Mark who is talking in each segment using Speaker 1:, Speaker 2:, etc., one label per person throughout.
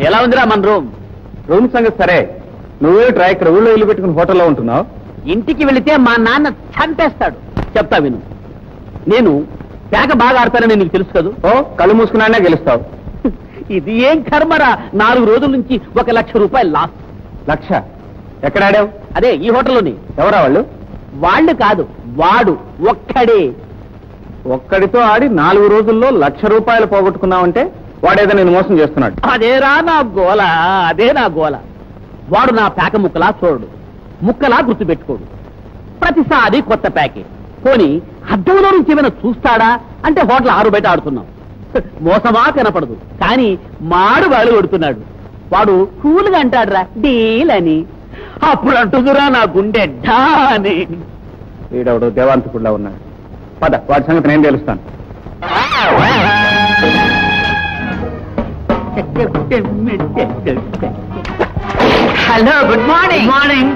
Speaker 1: ఎలా ఉందిరా మన రూమ్ సంగతి సరే. నువ్వేమిట్రా ఇక్కడ ఊళ్ళో ఇల్లు పెట్టుకుని హోటల్లో ఉంటున్నావు? ఇంటికి వెళితే మా నాన్న చంపేస్తాడు. చెప్తా విను. నేను పేక బాగా ఆడతానని నీకు తెలుసు కదూ. ఓ కళ్ళు మూసుకున్నానే గెలుస్తావు. ఇది ఏం కర్మరా, 4 రోజుల నుంచి 1,00,000 రూపాయలు లాస్. 1,00,000? ఎక్కడ ఆడావు? అదే ఈ హోటల్లోని. ఎవరా వాళ్ళు? వాళ్ళు కాదు, వాడు ఒక్కడే. ఒక్కడితో ఆడి 4 రోజుల్లో 1,00,000 రూపాయలు పోగొట్టుకున్నావంటే వాడేదో నేను మోసం చేస్తున్నాడు. అదేరా నా గోల, అదే నా గోల. వాడు నా పేక ముక్కలా చూడడు, ముక్కలా గుర్తుపెట్టుకోడు. ప్రతిసారి కొత్త ప్యాకే. పోనీ అద్దంలో నుంచి ఏమైనా చూస్తాడా అంటే హోటల్ 6 బయట ఆడుతున్నాం. మోసమా కనపడదు, కానీ మాడు వాళ్ళు కొడుతున్నాడు. వాడు కూలుగా అంటాడురా డీల్ అని. అప్పుడు అంటుందిరా నా గుండె ఢా అని. వీడవడు దేవాంతకుడిలా ఉన్నాడు. పద, వాడి సంగతి నేను తెలుస్తాను. Hello, good morning. Morning.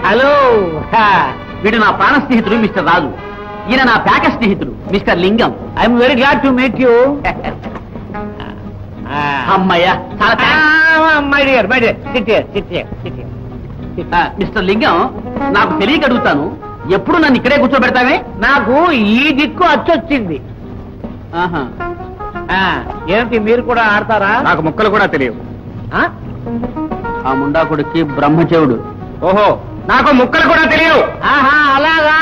Speaker 1: Hello, వీడు నా ప్రాణ స్నేహితుడు మిస్టర్ రాజు. ఈయన నా ప్యాక స్నేహితుడు మిస్టర్ లింగం. I'm very glad to meet you. అమ్మయ్యా, మిస్టర్ లింగం, నాకు తెలియక అడుగుతాను, ఎప్పుడు నన్ను ఇక్కడే కూర్చోబెడతావే? నాకు ఈ దిక్కు అచ్చొచ్చింది. ఏంటి, మీరు కూడా ఆడతారా? నాకు ముక్కలు కూడా తెలియవు. ఆ ముండా కొడుక్కి బ్రహ్మచెవుడు. ఓహో, నాకు ముక్కలు కూడా తెలియవు. అలాగా?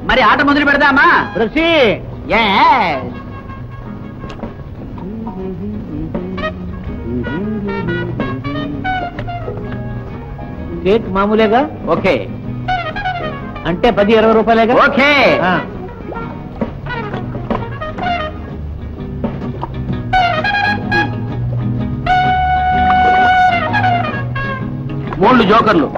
Speaker 1: మరి ఆట మొదలు పెడదామా? ఋషి, కేక్ మామూలేగా? ఓకే. అంటే 10-20 రూపాయలేగా? ఓకే. మూడు జోకర్లు.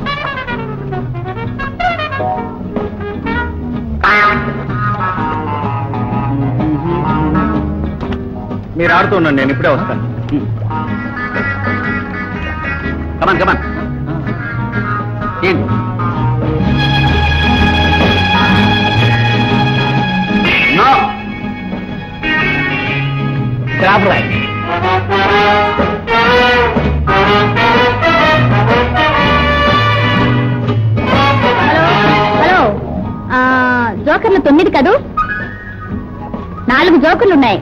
Speaker 1: మీరు ఆడుతున్నాను, నేను ఇప్పుడే వస్తాను. కమాన్ కమాన్. ఏంటి రాయ్?
Speaker 2: హలో, జోకర్లు 9 కదూ? 4 జోకర్లు ఉన్నాయి.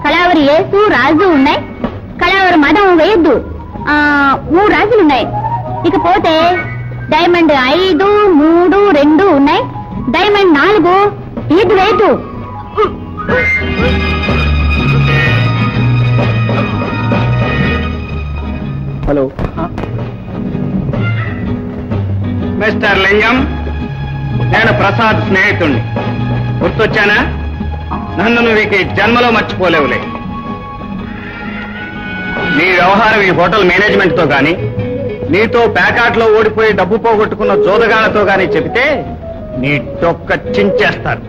Speaker 2: కళావరి యేసు రాజు ఉన్నాయి. కళావరి మదం వేయద్దు. 3 రాజులున్నాయి. ఇకపోతే డైమండ్ 5, 3, 2 ఉన్నాయి. డైమండ్ 4, ఇది వేయద్దు.
Speaker 1: హలో మిస్టర్ లింగం, నేను ప్రసాద్ స్నేహితుణ్ణి. గుర్తొచ్చానా? నన్ను నువ్వు ఈ జన్మలో మర్చిపోలేవులే. నీ వ్యవహారం ఈ హోటల్ మేనేజ్మెంట్ తో గాని, నీతో ప్యాకాట్లో ఓడిపోయి డబ్బు పోగొట్టుకున్న జోదగాళ్లతో గాని చెబితే నీ డొక్క చించేస్తారు.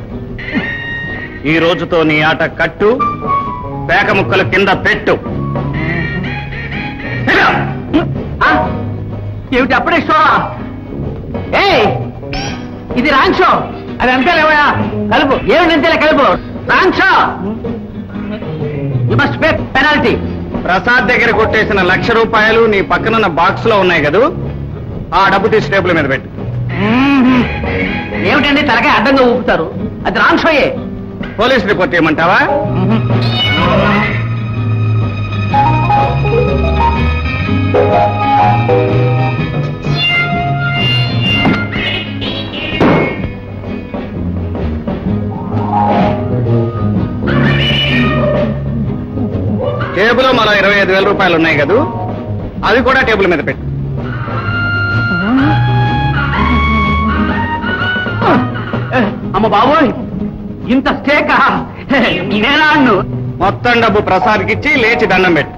Speaker 1: ఈ రోజుతో నీ ఆట కట్టు, పేక ముక్కలు కింద పెట్టు. ఏమిటి అప్పుడే షో? ఇది రాంగ్ షో. అది అంతేలేవయా, కలుపు. ఏమిటి అంతేలే, కలుపు. Wrong show. You must pay penalty. Prasad దగ్గర కొట్టేసిన 1,00,000 రూపాయలు నీ పక్కనున్న బాక్స్ లో ఉన్నాయి కదూ, ఆ డబ్బు తీసి టేబుల్ మీద పెట్టు. ఏమిటండి తలకాయ అడ్డంగా ఊపుతారు? అది రాంగ్ షోయే. పోలీస్ రిపోర్ట్ చేయమంటావా? టేబుల్ మరో 25,000 రూపాయలు ఉన్నాయి కదూ, అవి కూడా టేబుల్ మీద పెట్టు. అమ్మ బాబోయ్, ఇంత స్టేకా? నేనాన్ను. మొత్తం డబ్బు ప్రసాద్కిచ్చి లేచి దండం పెట్టు.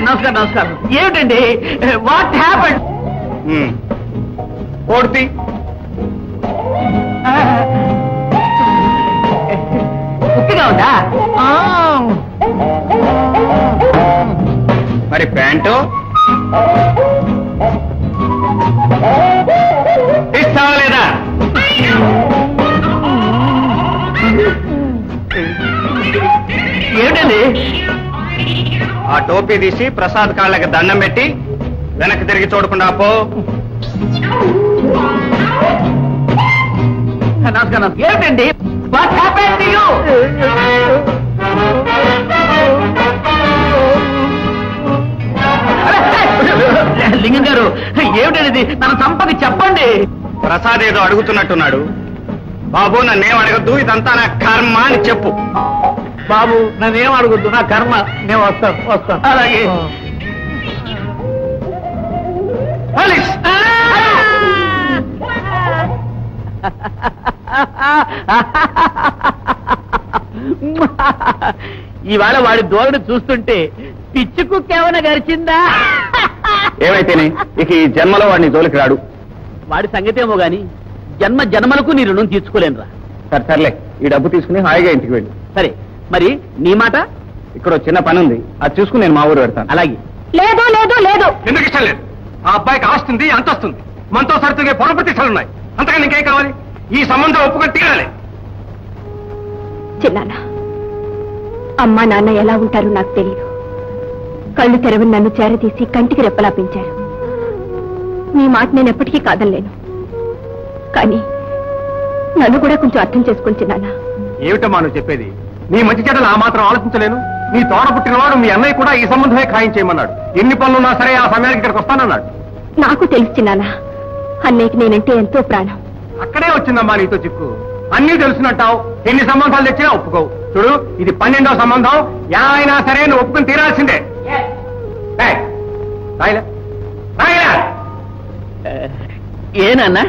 Speaker 1: నమస్కారం నమస్కారం. ఏమిటండి, వాట్ హ్యాపెండ్? కోడితి ఉత్తిగా ఉందా? మరి ప్యాంటు ఇస్తావా లేదా?
Speaker 3: టోపీ తీసి ప్రసాద్ కాళ్ళకి దండం పెట్టి వెనక్కి తిరిగి చూడకుండా పో.
Speaker 1: నమస్కారం. ఏమిటండి? What happened to you? లింగం గారు, ఏమిటండి? నన్ను చంపకి చెప్పండి.
Speaker 3: ప్రసాద్ ఏదో అడుగుతున్నట్టున్నాడు. బాబు నన్నేం అడగద్దు, ఇదంతా నా కర్మ అని చెప్పు.
Speaker 1: బాబు నన్నేం అడుగుద్దు, నా కర్మ. నేను వస్తాను. అలాగే.
Speaker 3: పోలీస్!
Speaker 1: ఇవాళ వాడి ధోరణి చూస్తుంటే పిచ్చి కుక్కేమైనా గరిచిందా?
Speaker 3: ఏమైతేనే ఇక ఈ జన్మలో వాడిని జోలికి రాడు.
Speaker 1: వాడి సంగతేమో గాని జన్మ జన్మలకు నీ రుణం తీర్చుకోలేనురా.
Speaker 3: సర్లే, ఈ డబ్బు తీసుకుని హాయిగా ఇంటికి వెళ్ళి.
Speaker 1: సరే, మరి నీ మాట?
Speaker 3: ఇక్కడ చిన్న పని ఉంది, అది చూసుకుని నేను మా ఊరు పెడతాను.
Speaker 1: అలాగే.
Speaker 2: లేదు లేదు లేదు.
Speaker 3: ఎందుకు ఇష్టం లేదు? ఆ అబ్బాయికి ఆస్తుంది, అంతొస్తుంది, మనతో సరితూగే పొరపతిష్టాలున్నాయి. అంతకన్నా ఇంకేం కావాలి? ఈ సంబంధం ఒప్పుకొని తీరాలి.
Speaker 2: చిన్నాన్న, అమ్మా నాన్న ఎలా ఉంటారో నాకు తెలియదు. కళ్ళు తెరవని నన్ను చేరదీసి కంటికి రెప్పలా పెంచారు. మీ మాట నేను ఎప్పటికీ కాదనలేను. కానీ నన్ను కూడా కొంచెం అర్థం చేసుకుని చిన్నాన్న.
Speaker 3: ఏమిటమ్మా నువ్వు చెప్పేది? నీ మంచి చెడ్డలు ఆ మాత్రం ఆలోచించలేను. నీ తోడ పుట్టినవాడు మీ అన్నయ్య కూడా ఈ సంబంధమే ఖాయం చేయమన్నాడు. ఎన్ని పనులున్నా సరే ఆ సమయానికి ఇక్కడికి వస్తానన్నాడు.
Speaker 2: నాకు తెలుసు చిన్నాన్న, అన్నయ్యకి నేనంటే ఎంతో ప్రాణం.
Speaker 3: అక్కడే వచ్చిందమ్మా నీతో చిక్కు. అన్నీ తెలుసునంటావు, ఎన్ని సంబంధాలు తెచ్చినా ఒప్పుకోవు. చూడు, ఇది 12వ సంబంధం. ఎలా అయినా సరే నువ్వు ఒప్పుకుని తీరాల్సిందే.
Speaker 1: ఏనన్నా?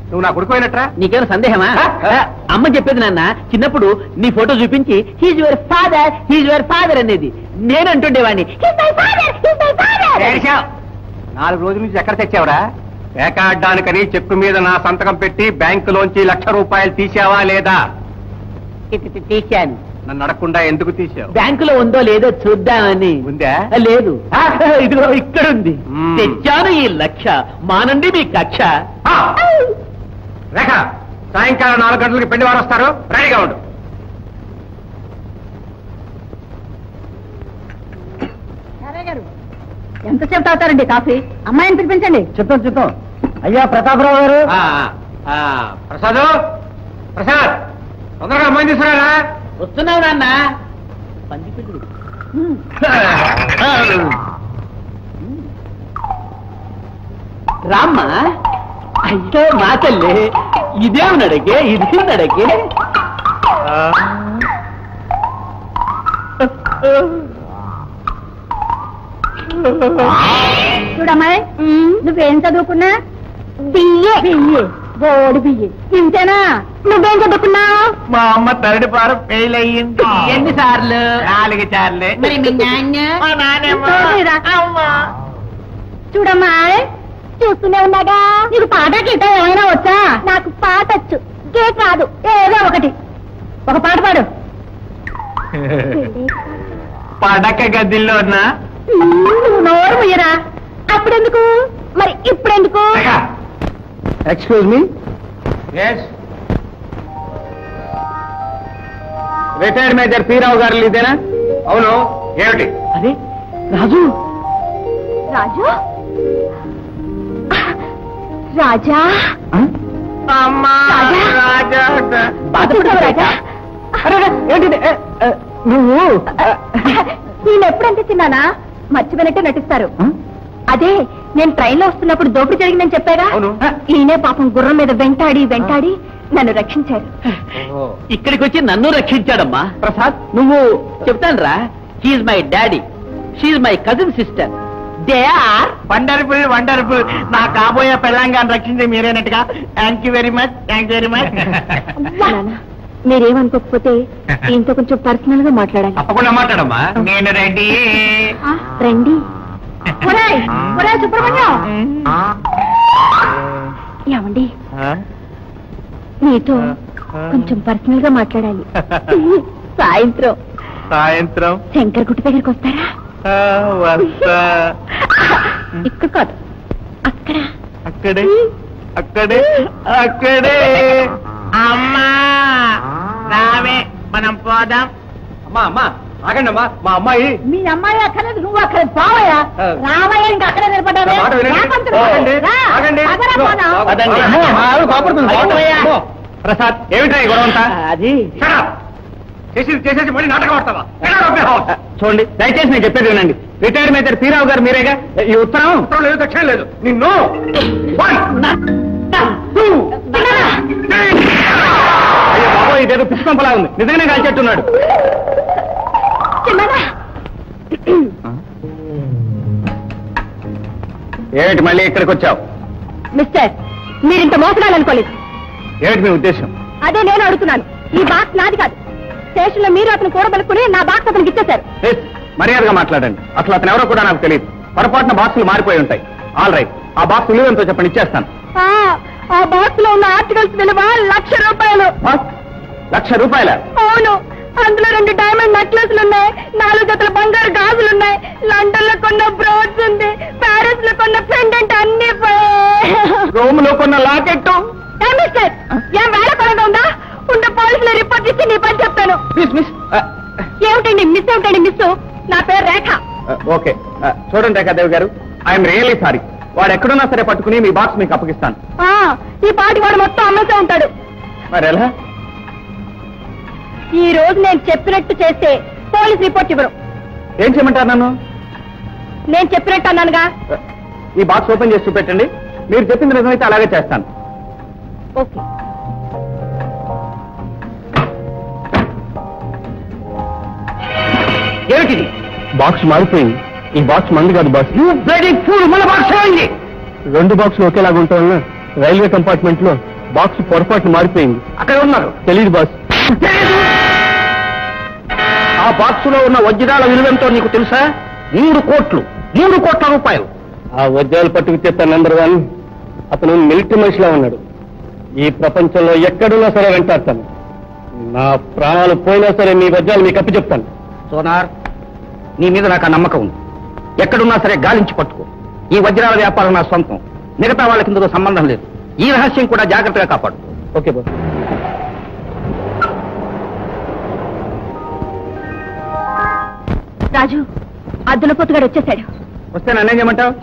Speaker 3: నువ్వు నా కొడుకు అయినట్రా?
Speaker 1: నీకేమైనా సందేహమా?
Speaker 3: ఆ?
Speaker 1: అమ్మ చెప్పేది నాన్న, చిన్నప్పుడు నీ ఫోటో చూపించి హీజ్ యువర్ ఫాదర్ అనేది. నేను అంటుండేవాడిని,
Speaker 3: ఏడిశావ్. 4 రోజుల నుంచి ఎక్కడ తెచ్చావురా? వేకాడ్డానికని చెక్కు మీద నా సంతకం పెట్టి బ్యాంకులోంచి ₹1,00,000 తీసావా లేదా?
Speaker 1: తీశాను.
Speaker 3: నన్ను అడగకుండా ఎందుకు తీసావు?
Speaker 1: బ్యాంకులో ఉందో లేదో చూద్దామని.
Speaker 3: ఉందా?
Speaker 1: లేదు. ఇదిగో ఇక్కడుంది. తెచ్చాను ఈ 1,00,000. మానండి మీ కక్ష.
Speaker 3: రేఖ, సాయంకాలం 4 గంటలకి పెళ్లి వారు వస్తారు, రెడీగా ఉండు.
Speaker 2: ఎంతసేపు తాగుతారండి కాఫీ? అమ్మాయిని పిలిపించండి.
Speaker 1: చెప్తాం. అయ్యా ప్రతాపరావు గారు.
Speaker 3: ప్రసాద్, తొందరగా అమ్మాయిని తీసుకురారా.
Speaker 1: వస్తున్నావు నాన్న. పందిపిల్లి రామ్మా. అయ్యో మా తల్లి, ఇదేం నడకే, ఇది నడకే.
Speaker 2: చూడమ్మాయి, నువ్వేం చదువుకున్నా? బియ్యే. బోడి బియ్యే. ఇంతేనా? నువ్వేం చదువుకున్నావు?
Speaker 1: మా అమ్మ 3rd పార ఫెయిల్ అయ్యింది. ఎన్నిసార్లు? 4 సార్లు. మరి మీ నాన్న? మా నాన్నేమో.
Speaker 2: చూడమ్మాయి, చూస్తూనే ఉన్నాగా. నీకు పాట గీత ఏమైనా వచ్చా? నాకు పాట వచ్చు, గీత రాదు. ఏదో ఒకటి, ఒక పాట పాడు.
Speaker 1: పడక గదిలోనా?
Speaker 2: నువ్వు నోరు ముయ్యరా. అప్పుడెందుకు, మరి ఇప్పుడెందుకు?
Speaker 3: Excuse me. రిటైర్డ్ మేజర్ పీరావు గారు ఇదేనా? అవును. ఏమిటి?
Speaker 1: అదే రాజు.
Speaker 2: రాజు? రాజా?
Speaker 1: అమ్మా రాజా.
Speaker 2: బాధపడతావు రాజా?
Speaker 1: ఏంటిది? నువ్వు
Speaker 2: నేను ఎప్పుడంటే తిన్నానా? మర్చిపోయినట్టే నటిస్తారు. అదే నేను ట్రైన్ లో వస్తున్నప్పుడు దోపిడీ జరిగిందని చెప్పారా? ఈయనే పాపం గుర్రం మీద వెంటాడి నన్ను రక్షించారు.
Speaker 1: ఇక్కడికి వచ్చి నన్ను రక్షించాడమ్మా. ప్రసాద్, నువ్వు చెప్తాను రా. He's my daddy, she's my cousin sister. They are wonderful. నా కాబోయే పెళ్ళంగాన్ని రక్షించి మీరేనట్టుగా. Thank you very much.
Speaker 2: మీరేమనుకోకపోతే ఈయనతో కొంచెం పర్సనల్ గా మాట్లాడాలి.
Speaker 3: తప్పకుండా మాట్లాడమ్మా.
Speaker 1: నేను రెడీ.
Speaker 2: రండి. సుబ్రహ్మణ్యం, ఏమండి, మీతో కొంచెం పర్సనల్ గా మాట్లాడాలి. సాయంత్రం శంకర్ గుట్ట దగ్గరికి వస్తారా? ఇక్కడ కాదు,
Speaker 1: అక్కడే. అమ్మా రావే, మనం పోదాం. అమ్మా
Speaker 3: ఆగండమ్మా మా అమ్మాయి.
Speaker 4: మీ అమ్మాయి అక్కర్లేదు, నువ్వు అక్కర్లేదు, పోవయ్యా. రావయ్యా, ఇంకా అక్కడే నిలబడ్డావే.
Speaker 3: నా మాట వినండి.
Speaker 4: రాకంతులు.
Speaker 3: ఆగండి,
Speaker 4: రా.
Speaker 3: ఆగండి.
Speaker 4: పదరా పోదాం.
Speaker 1: పదండి.
Speaker 3: అమ్మో, మా ఆవిడ కోపడుతుంది.
Speaker 1: పోవయ్యా.
Speaker 3: అమ్మో, ప్రసాద్ ఏమిటా ఈ గొడవ అంతా?
Speaker 1: అది
Speaker 3: చేసేసి మళ్ళీ నాటకం ఆడతావా?
Speaker 1: చూడండి, దయచేసి నేను చెప్పేది వినండి. రిటైర్డ్ మేజర్ పీరావు గారు మీరేగా ఈ ఉత్తరం.
Speaker 3: ఉత్తరం లేదు, దక్షిణ లేదు. నిన్ను
Speaker 1: అయ్యో బాబో, ఇదేదో పిచ్చిపంపలా ఉంది. నిజంగానే కాల్చెట్టున్నాడు.
Speaker 2: చిన్నదా
Speaker 1: ఏమిటి మళ్ళీ ఇక్కడికి వచ్చావు?
Speaker 2: మిస్టర్, మీరింత మోసగాలనుకోలేదు.
Speaker 1: ఏమిటి మీ ఉద్దేశం?
Speaker 2: అదే నేను అడుగుతున్నాను. ఈ బాక్స్ నాది కాదు. స్టేషన్ లో మీరు అతను కూడబలుకుని నా బాక్స్ అతనికి ఇచ్చేశారు.
Speaker 1: మర్యాదగా మాట్లాడండి. అసలు అతను ఎవరో కూడా నాకు తెలియదు. పొరపాటున బాక్సులు మారిపోయి ఉంటాయి. ఆల్ రైట్, ఆ బాక్స్ విలువ ఎంతో చెప్పండి, ఇచ్చేస్తాను.
Speaker 2: ఆ బాక్స్ లో ఉన్న ఆర్టికల్స్ విలువ ₹1,00,000.
Speaker 1: ₹1,00,000?
Speaker 2: అవును. అందులో 2 డైమండ్ నెక్లెస్లు ఉన్నాయి, 4 జతల బంగారు గాజులున్నాయి, లండన్ లో కొన్న బ్రోడ్స్ ఉంది, ప్యారిస్ లో కొన్న పెండెంట్ అన్ని
Speaker 1: రోమ్ లో కొన్న లాకెట్టు.
Speaker 2: మిస్టర్, ఏం వేళ కొనగా ఉందా? ఉండే పోలీసులు రిపోర్ట్ ఇచ్చి నీ పని చెప్తాను.
Speaker 1: మిస్
Speaker 2: ఏమిటండి మిస్? ఏమిటండి మిస్? నా పేరు రేఖ.
Speaker 1: ఓకే, చూడండి రేఖాదేవి గారు, ఐఎమ్ రియలీ సారీ. వాడు ఎక్కడున్నా సరే పట్టుకుని మీ బాక్స్ మీకు అప్పగిస్తాను.
Speaker 2: ఈ పాటి వాడు మొత్తం అమ్మేసే ఉంటాడు.
Speaker 1: మరి ఎలా?
Speaker 2: ఈ రోజు నేను చెప్పినట్టు చేస్తే పోలీస్ రిపోర్ట్ ఇవ్వరు.
Speaker 1: ఏం చేయమంటారు నన్ను?
Speaker 2: నేను చెప్పినట్టు అన్నానుగా.
Speaker 1: ఈ బాక్స్ ఓపెన్ చేసి చూపెట్టండి. మీరు చెప్పింది నిజమైతే అలాగే చేస్తాను.
Speaker 2: ఓకే.
Speaker 1: ఏమిటిది?
Speaker 3: బాక్స్ మారిపోయింది. ఈ బాక్స్ మంది కాదు బాస్.
Speaker 1: మన బాక్స్ ఏమైంది?
Speaker 3: 2 బాక్సులు ఒకేలాగా ఉంటాం వల్ల రైల్వే కంపార్ట్మెంట్ లో బాక్స్ పొరపాటు మారిపోయింది.
Speaker 1: అక్కడ ఉన్నారు.
Speaker 3: తెలీదు బాస్.
Speaker 1: ఆ బాక్స్ లో ఉన్న వజ్రాల విలువెంతో నీకు తెలుసా? 3 కోట్లు. 3 కోట్ల రూపాయలు.
Speaker 3: ఆ వజ్రాలు పట్టుకు తన నెంబర్ 1 అతను మిలిటరీ మనిషిలా ఉన్నాడు. ఈ ప్రపంచంలో ఎక్కడున్నా సరే వెంటాడతాను. నా ప్రాణాలు పోయినా సరే మీ వజ్రాలు మీకు అప్పి చెప్తాను.
Speaker 1: సోనార్, నీ మీద నాకు ఆ నమ్మకం ఉంది. ఎక్కడున్నా సరే గాలించి పట్టుకో. ఈ వజ్రాల వ్యాపారం నా సొంతం. మిగతా వాళ్ళకి ఇందులో సంబంధం లేదు. ఈ రహస్యం కూడా జాగ్రత్తగా కాపాడు.
Speaker 3: Okay boss.
Speaker 2: రాజు, అద్దులపోతుగాడు వచ్చేశాడు.
Speaker 1: వస్తే నన్నేం చేయమంటావు?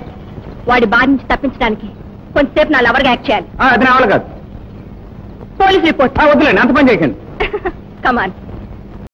Speaker 2: వాడి బారి నుంచి తప్పించడానికి కొంతసేపు నా లవర్గా యాక్ట్ చేయాలి.
Speaker 1: అది నా వాళ్ళు కాదు.
Speaker 2: Police report.
Speaker 1: వద్దులేండి, అంత పని చేయకండి.
Speaker 2: కమాన్.